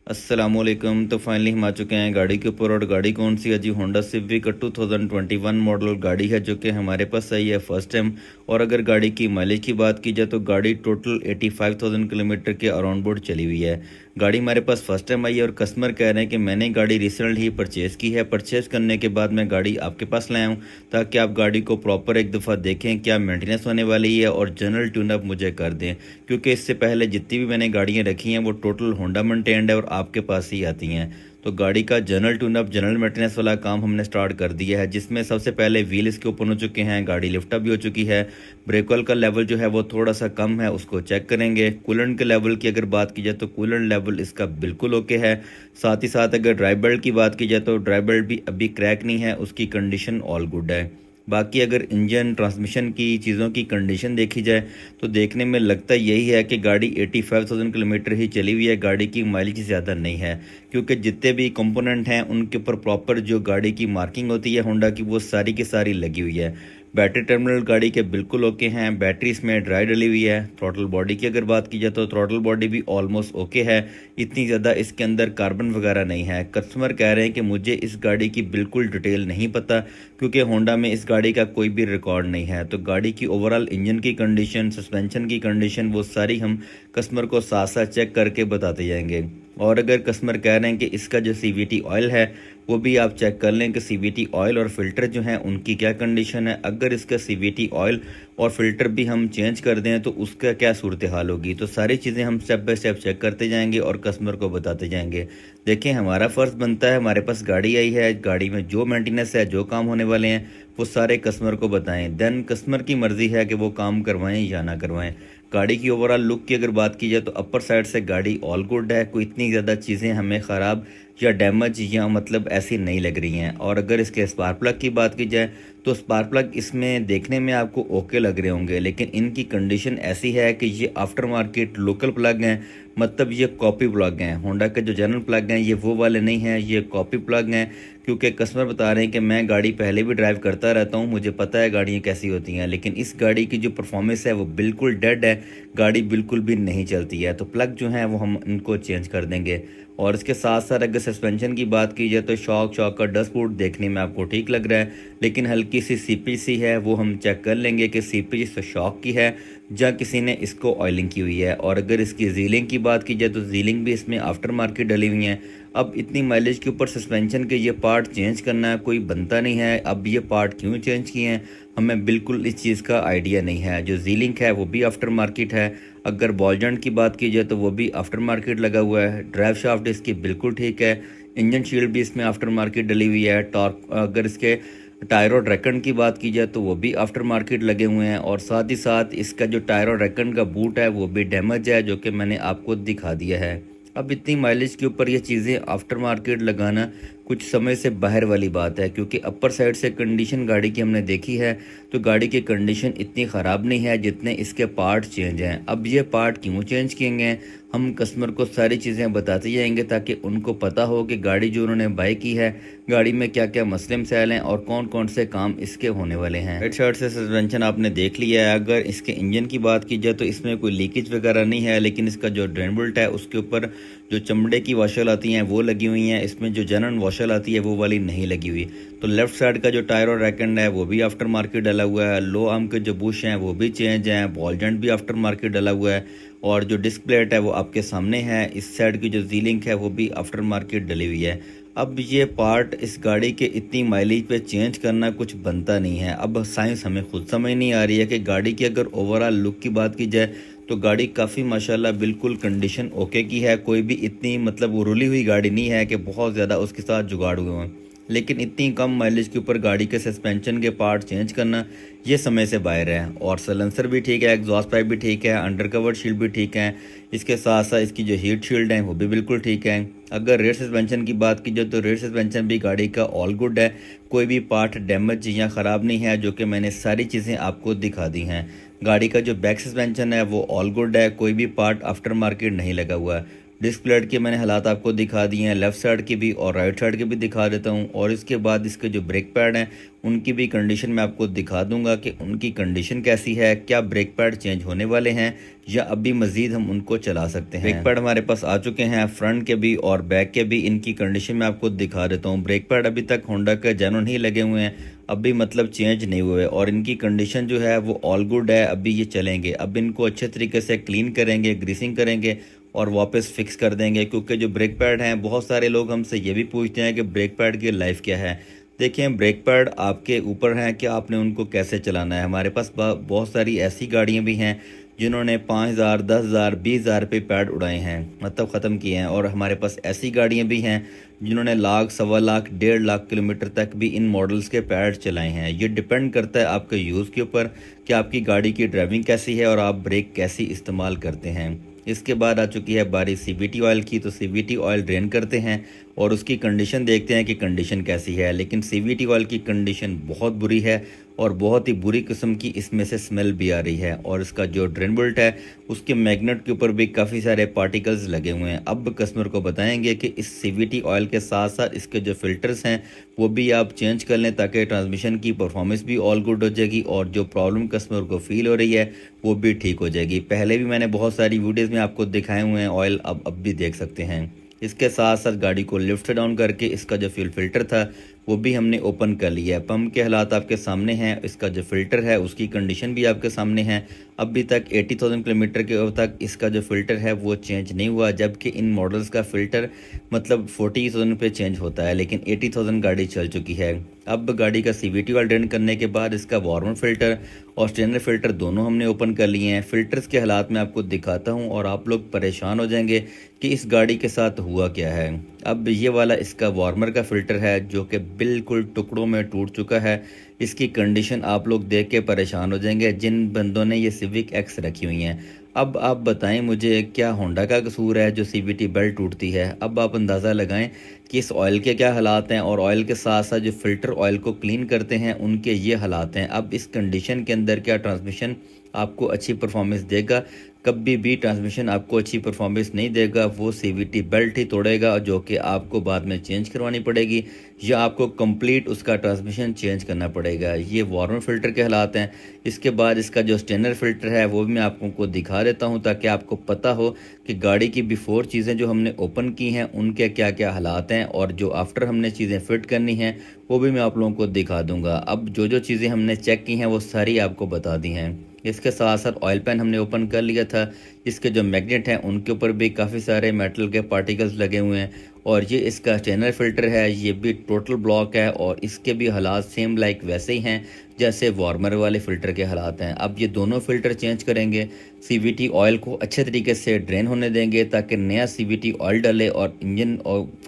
अस्सलाम वालेकुम। तो फाइनली हम आ चुके हैं गाड़ी के ऊपर। और गाड़ी कौन सी है जी? होंडा सिविक 2021 मॉडल गाड़ी है जो कि हमारे पास आई है फर्स्ट टाइम। और अगर गाड़ी की माइलेज की बात की जाए तो गाड़ी टोटल 85,000 किलोमीटर के अराउंड बोर्ड चली हुई है। गाड़ी हमारे पास फर्स्ट टाइम आई है और कस्टमर कह रहे हैं कि मैंने गाड़ी रिसेंटली ही परचेज़ की है। परचेज़ करने के बाद मैं गाड़ी आपके पास लाया हूँ ताकि आप गाड़ी को प्रॉपर एक दफ़ा देखें क्या मेंटेनेंस होने वाली है और जनरल ट्यून अप मुझे कर दें, क्योंकि इससे पहले जितनी भी मैंने गाड़ियाँ रखी हैं वो टोटल होंडा मेंटेन्ड है और आपके पास ही आती हैं। तो गाड़ी का general tune up, general maintenance वाला काम हमने स्टार्ट कर दिया है, जिसमें सबसे पहले व्हील इसके ओपन हो चुके हैं, गाड़ी लिफ्ट अप भी हो चुकी है। ब्रेक ऑयल का लेवल जो है वो थोड़ा सा कम है, उसको चेक करेंगे। कूलेंट के लेवल की अगर बात की जाए तो कूलेंट लेवल इसका बिल्कुल ओके है। साथ ही साथ अगर ड्राई बेल्ट की बात की जाए तो ड्राई बेल्ट भी अभी क्रैक नहीं है, उसकी कंडीशन ऑल गुड है। बाकी अगर इंजन ट्रांसमिशन की चीज़ों की कंडीशन देखी जाए तो देखने में लगता यही है कि गाड़ी 85,000 किलोमीटर ही चली हुई है, गाड़ी की माइलेज ज़्यादा नहीं है, क्योंकि जितने भी कंपोनेंट हैं उनके ऊपर प्रॉपर जो गाड़ी की मार्किंग होती है होंडा की वो सारी की सारी लगी हुई है। बैटरी टर्मिनल गाड़ी के बिल्कुल ओके हैं, बैटरी इसमें ड्राई डली हुई है। थ्रॉटल बॉडी की अगर बात की जाए तो थ्रॉटल बॉडी भी ऑलमोस्ट ओके है, इतनी ज़्यादा इसके अंदर कार्बन वगैरह नहीं है। कस्टमर कह रहे हैं कि मुझे इस गाड़ी की बिल्कुल डिटेल नहीं पता, क्योंकि होंडा में इस गाड़ी का कोई भी रिकॉर्ड नहीं है। तो गाड़ी की ओवरऑल इंजन की कंडीशन, सस्पेंशन की कंडीशन, वो सारी हम कस्टमर को साथ साथ चेक करके बताते जाएंगे। और अगर कस्टमर कह रहे हैं कि इसका जो CVT ऑयल है वो भी आप चेक कर लें कि CVT ऑयल और फिल्टर जो हैं उनकी क्या कंडीशन है। अगर इसका CVT ऑयल और फिल्टर भी हम चेंज कर दें तो उसका क्या सूरत हाल होगी। तो सारी चीज़ें हम स्टेप बाय स्टेप चेक करते जाएंगे और कस्टमर को बताते जाएंगे। देखें, हमारा फ़र्ज़ बनता है, हमारे पास गाड़ी आई है, गाड़ी में जो मेंटेनेंस है, जो काम होने वाले हैं वो सारे कस्टमर को बताएं। देन कस्टमर की मर्ज़ी है कि वो काम करवाएं या ना करवाएं। गाड़ी की ओवरऑल लुक की अगर बात की जाए तो अपर साइड से गाड़ी ऑल गुड है, कोई इतनी ज़्यादा चीज़ें हमें ख़राब या डैमेज या मतलब ऐसी नहीं लग रही हैं। और अगर इसके स्पार्क प्लग की बात की जाए तो स्पार्क प्लग इसमें देखने में आपको ओके लग रहे होंगे, लेकिन इनकी कंडीशन ऐसी है कि ये आफ्टर मार्केट लोकल प्लग हैं, मतलब ये कॉपी प्लग हैं। होंडा के जो जनरल प्लग हैं ये वो वाले नहीं हैं, ये कॉपी प्लग हैं। क्योंकि कस्टमर बता रहे हैं कि मैं गाड़ी पहले भी ड्राइव करता रहता हूं, मुझे पता है गाड़ियाँ कैसी होती हैं, लेकिन इस गाड़ी की जो परफॉर्मेंस है वो बिल्कुल डेड है, गाड़ी बिल्कुल भी नहीं चलती है। तो प्लग जो हैं वो हम इनको चेंज कर देंगे। और इसके साथ साथ अगर सस्पेंशन की बात की जाए तो शॉक का डस्ट बूट देखने में आपको ठीक लग रहा है, लेकिन हल्की सी CPC है, वो हम चेक कर लेंगे कि CPC शॉक की है या किसी ने इसको ऑयलिंग की हुई है। और अगर इसकी जीलिंग की बात की जाए तो जीलिंग भी इसमें आफ्टर मार्केट डली हुई है। अब इतनी माइलेज के ऊपर सस्पेंशन के ये पार्ट चेंज करना है कोई बनता नहीं है। अब ये पार्ट क्यों चेंज किए हैं हमें बिल्कुल इस चीज़ का आइडिया नहीं है। जो जीलिंग है वो भी आफ्टर मार्केट है। अगर बॉल जॉइंट की बात की जाए तो वो भी आफ्टर मार्केट लगा हुआ है। ड्राइव शाफ्ट इसकी बिल्कुल ठीक है। इंजन शील्ड भी इसमें आफ्टर मार्केट डली हुई है। टॉर्क, अगर इसके टायरो ड्रैकन की बात की जाए तो वो भी आफ्टर मार्केट लगे हुए हैं। और साथ ही साथ इसका जो टायरो ड्रैकन का बूट है वो भी डैमेज है, जो कि मैंने आपको दिखा दिया है। अब इतनी माइलेज के ऊपर ये चीज़ें आफ्टर मार्केट लगाना कुछ समय से बाहर वाली बात है, क्योंकि अपर साइड से कंडीशन गाड़ी की हमने देखी है तो गाड़ी की कंडीशन इतनी ख़राब नहीं है जितने इसके पार्ट चेंज हैं। अब ये पार्ट क्यों चेंज किए गए हम कस्टमर को सारी चीज़ें बताते जाएंगे ताकि उनको पता हो कि गाड़ी जो उन्होंने बाय की है गाड़ी में क्या क्या मसले मसाइल हैं और कौन कौन से काम इसके होने वाले हैं। राइट साइड से सस्पेंशन आपने देख लिया है। अगर इसके इंजन की बात की जाए तो इसमें कोई लीकेज वगैरह नहीं है, लेकिन इसका जो ड्रेन बोल्ट है उसके ऊपर जो चमड़े की वॉशल आती हैं वो लगी हुई हैं, इसमें जो जनरल वॉशल आती है वो वाली नहीं लगी हुई। तो लेफ्ट साइड का जो टायर और रैकेंड है वो भी आफ्टर मार्केट डला हुआ है। लो आर्म के जो बुश हैं वो भी चेंज हैं। बॉल जॉइंट भी आफ्टर मार्केट डला हुआ है। और जो डिस्क प्लेट है वो आपके सामने है। इस साइड की जो जीलिंग है वो भी आफ्टर मार्केट डली हुई है। अब ये पार्ट इस गाड़ी के इतनी माइलेज पे चेंज करना कुछ बनता नहीं है। अब साइंस हमें खुद समझ नहीं आ रही है कि गाड़ी की अगर ओवरऑल लुक की बात की जाए तो गाड़ी काफ़ी माशाल्लाह बिल्कुल कंडीशन ओके की है। कोई भी इतनी मतलब वो रुली हुई गाड़ी नहीं है कि बहुत ज़्यादा उसके साथ जुगाड़ हुए हैं, लेकिन इतनी कम माइलेज के ऊपर गाड़ी के सस्पेंशन के पार्ट चेंज करना ये समय से बाहर है। और सलेंसर भी ठीक है, एग्जॉस्ट पाइप भी ठीक है, अंडर कवर शील्ड भी ठीक है। इसके साथ साथ इसकी जो हीट शील्ड है वो भी बिल्कुल ठीक है। अगर रेयर सस्पेंशन की बात की जाए तो रेयर सस्पेंशन भी गाड़ी का ऑल गुड है, कोई भी पार्ट डैमेज या ख़राब नहीं है, जो कि मैंने सारी चीज़ें आपको दिखा दी हैं। गाड़ी का जो बैक सस्पेंशन है वो ऑल गुड है, कोई भी पार्ट आफ्टर मार्केट नहीं लगा हुआ है। डिस्क प्लेट के मैंने हालात आपको दिखा दिए हैं, लेफ़्ट साइड के भी और राइट साइड के भी दिखा देता हूं। और इसके बाद इसके जो ब्रेक पैड हैं उनकी भी कंडीशन मैं आपको दिखा दूंगा कि उनकी कंडीशन कैसी है, क्या ब्रेक पैड चेंज होने वाले हैं या अभी मज़ीद हम उनको चला सकते हैं। ब्रेक पैड हमारे पास आ चुके हैं, फ्रंट के भी और बैक के भी। इनकी कंडीशन मैं आपको दिखा देता हूँ। ब्रेक पैड अभी तक होंडा के जेन्युइन ही लगे हुए हैं, अभी मतलब चेंज नहीं हुए और इनकी कंडीशन जो है वो ऑल गुड है, अभी ये चलेंगे। अब इनको अच्छे तरीके से क्लीन करेंगे, ग्रीसिंग करेंगे और वापस फिक्स कर देंगे। क्योंकि जो ब्रेक पैड हैं, बहुत सारे लोग हमसे ये भी पूछते हैं कि ब्रेक पैड की लाइफ क्या है। देखें, ब्रेक पैड आपके ऊपर हैं कि आपने उनको कैसे चलाना है। हमारे पास बहुत सारी ऐसी गाड़ियाँ भी हैं जिन्होंने 5,000, 10,000, 20,000 रुपये पैड उड़ाए हैं, मतलब ख़त्म किए हैं। और हमारे पास ऐसी गाड़ियाँ भी हैं जिन्होंने लाख, 1.25 लाख, 1.5 लाख किलोमीटर तक भी इन मॉडल्स के पैड चलाए हैं। ये डिपेंड करता है आपके यूज़ के ऊपर कि आपकी गाड़ी की ड्राइविंग कैसी है और आप ब्रेक कैसी इस्तेमाल करते हैं। इसके बाद आ चुकी है बारी CVT ऑयल की, तो CVT ऑयल ड्रेन करते हैं और उसकी कंडीशन देखते हैं कि कंडीशन कैसी है। लेकिन CVT ऑयल की कंडीशन बहुत बुरी है और बहुत ही बुरी किस्म की इसमें से स्मेल भी आ रही है। और इसका जो ड्रेन बोल्ट है उसके मैग्नेट के ऊपर भी काफ़ी सारे पार्टिकल्स लगे हुए हैं। अब कस्टमर को बताएंगे कि इस CVT ऑयल के साथ साथ इसके जो फ़िल्टर्स हैं वो भी आप चेंज कर लें ताकि ट्रांसमिशन की परफॉर्मेंस भी ऑल गुड हो जाएगी और जो प्रॉब्लम कस्टमर को फील हो रही है वो भी ठीक हो जाएगी। पहले भी मैंने बहुत सारी वीडियोज़ में आपको दिखाए हुए हैं ऑयल, अब भी देख सकते हैं। इसके साथ साथ गाड़ी को लिफ्ट डाउन करके इसका जो फ्यूल फिल्टर था वो भी हमने ओपन कर लिया है। पंप के हालात आपके सामने हैं, इसका जो फ़िल्टर है उसकी कंडीशन भी आपके सामने है। अभी तक 80,000 किलोमीटर के तक इसका जो फ़िल्टर है वो चेंज नहीं हुआ, जबकि इन मॉडल्स का फ़िल्टर मतलब 40,000 पे चेंज होता है, लेकिन 80,000 गाड़ी चल चुकी है। अब गाड़ी का CVT ऑयल ड्रेन करने के बाद इसका वार्मर फ़िल्टर और स्ट्रेनर फ़िल्टर दोनों हमने ओपन कर लिए हैं। फ़िल्टर्स के हालात में आपको दिखाता हूँ और आप लोग परेशान हो जाएंगे कि इस गाड़ी के साथ हुआ क्या है। अब ये वाला इसका वार्मर का फ़िल्टर है जो कि बिल्कुल टुकड़ों में टूट चुका है। इसकी कंडीशन आप लोग देख के परेशान हो जाएंगे जिन बंदों ने ये सिविक एक्स रखी हुई हैं। अब आप बताएं मुझे, क्या होंडा का कसूर है जो CVT बेल्ट टूटती है? अब आप अंदाज़ा लगाएं कि इस ऑयल के क्या हालात हैं और ऑयल के साथ साथ जो फ़िल्टर ऑयल को क्लीन करते हैं उनके ये हालात हैं। अब इस कंडीशन के अंदर क्या ट्रांसमिशन आपको अच्छी परफॉर्मेंस देगा? कभी भी ट्रांसमिशन आपको अच्छी परफॉर्मेंस नहीं देगा, वो CVT बेल्ट ही तोड़ेगा जो कि आपको बाद में चेंज करवानी पड़ेगी या आपको कंप्लीट उसका ट्रांसमिशन चेंज करना पड़ेगा। ये वार्मर फ़िल्टर के हालात हैं। इसके बाद इसका जो स्टेनर फ़िल्टर है वो भी मैं आपको दिखा देता हूँ ताकि आपको पता हो कि गाड़ी की बिफ़ोर चीज़ें जो हमने ओपन की हैं उनके क्या क्या हालात हैं और जो आफ्टर हमने चीज़ें फ़िट करनी हैं वो भी मैं आप लोगों को दिखा दूँगा। अब जो जो चीज़ें हमने चेक की हैं वो सारी आपको बता दी हैं। इसके साथ साथ ऑयल पैन हमने ओपन कर लिया था। इसके जो मैग्नेट हैं उनके ऊपर भी काफ़ी सारे मेटल के पार्टिकल्स लगे हुए हैं और ये इसका स्टेनर फ़िल्टर है, ये भी टोटल ब्लॉक है और इसके भी हालात सेम लाइक वैसे ही हैं जैसे वार्मर वाले फ़िल्टर के हालात हैं। अब ये दोनों फ़िल्टर चेंज करेंगे, CVT ऑयल को अच्छे तरीके से ड्रेन होने देंगे ताकि नया CVT ऑयल डाले और इंजन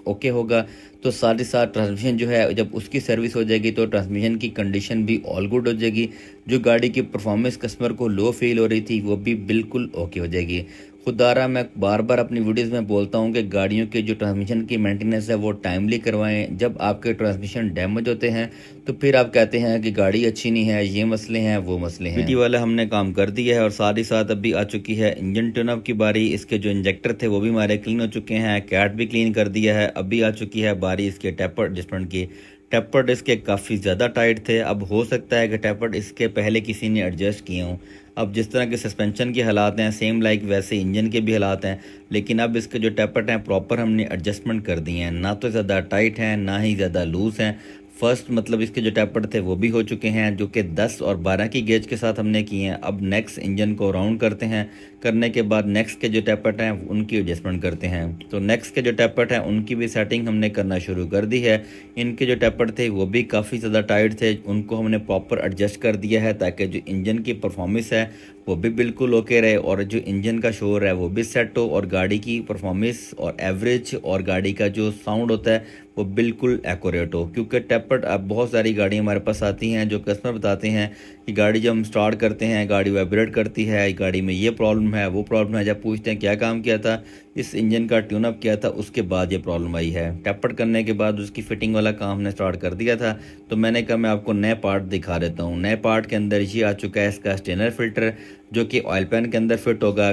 ओके होगा तो साथ ही साथ ट्रांसमिशन जो है जब उसकी सर्विस हो जाएगी तो ट्रांसमिशन की कंडीशन भी ऑल गुड हो जाएगी। जो गाड़ी की परफॉर्मेंस कस्टमर को लो फील हो रही थी वो भी बिल्कुल ओके हो जाएगी। खुदारा मैं बार बार अपनी वीडियोस में बोलता हूं कि गाड़ियों के जो ट्रांसमिशन की मेंटेनेंस है वो टाइमली करवाएं। जब आपके ट्रांसमिशन डैमेज होते हैं तो फिर आप कहते हैं कि गाड़ी अच्छी नहीं है, ये मसले हैं वो मसले हैं। CVT वाला हमने काम कर दिया है और साथ ही साथ अभी आ चुकी है इंजन ट्यूनअप की बारी। इसके जो इंजेक्टर थे वो भी हमारे क्लीन हो चुके हैं, कैट भी क्लीन कर दिया है। अभी आ चुकी है बारी इसके टेपर एडजस्टमेंट की। टेपर्ड इसके काफ़ी ज़्यादा टाइट थे, अब हो सकता है कि टेपर्ड इसके पहले किसी ने एडजस्ट किए हों। अब जिस तरह के सस्पेंशन के हालात हैं सेम लाइक वैसे इंजन के भी हालात हैं, लेकिन अब इसके जो टेपर्ड हैं प्रॉपर हमने एडजस्टमेंट कर दिए हैं, ना तो ज़्यादा टाइट हैं ना ही ज़्यादा लूज़ हैं। फर्स्ट मतलब इसके जो टेपर्ड थे वो भी हो चुके हैं जो कि 10 और 12 की गेज के साथ हमने किए हैं। अब नेक्स्ट इंजन को राउंड करते हैं, करने के बाद नेक्स्ट के जो टेपर्ड हैं उनकी एडजस्टमेंट करते हैं। तो नेक्स्ट के जो टेपर्ड हैं उनकी भी सेटिंग हमने करना शुरू कर दी है। इनके जो टेपर्ड थे वो भी काफ़ी ज़्यादा टाइट थे, उनको हमने प्रॉपर एडजस्ट कर दिया है ताकि जो इंजन की परफॉर्मेंस है वो भी बिल्कुल ओके रहे और जो इंजन का शोर है वो भी सेट हो और गाड़ी की परफॉर्मेंस और एवरेज और गाड़ी का जो साउंड होता है वो बिल्कुल एक्यूरेट हो। क्योंकि टेपर्ड अब बहुत सारी गाड़ी हमारे पास आती हैं जो कस्टमर बताते हैं कि गाड़ी जब हम स्टार्ट करते हैं गाड़ी वाइब्रेट करती है, गाड़ी में ये प्रॉब्लम है वो प्रॉब्लम है। जब पूछते हैं क्या काम किया था, इस इंजन का ट्यूनअप किया था, उसके बाद ये प्रॉब्लम आई है। टेपर्ड करने के बाद उसकी फिटिंग वाला काम हमने स्टार्ट कर दिया था, तो मैंने कहा मैं आपको नए पार्ट दिखा देता हूँ। नए पार्ट के अंदर ये आ चुका है इसका स्टेनर फिल्टर जो कि ऑयल पैन के अंदर फिट होगा।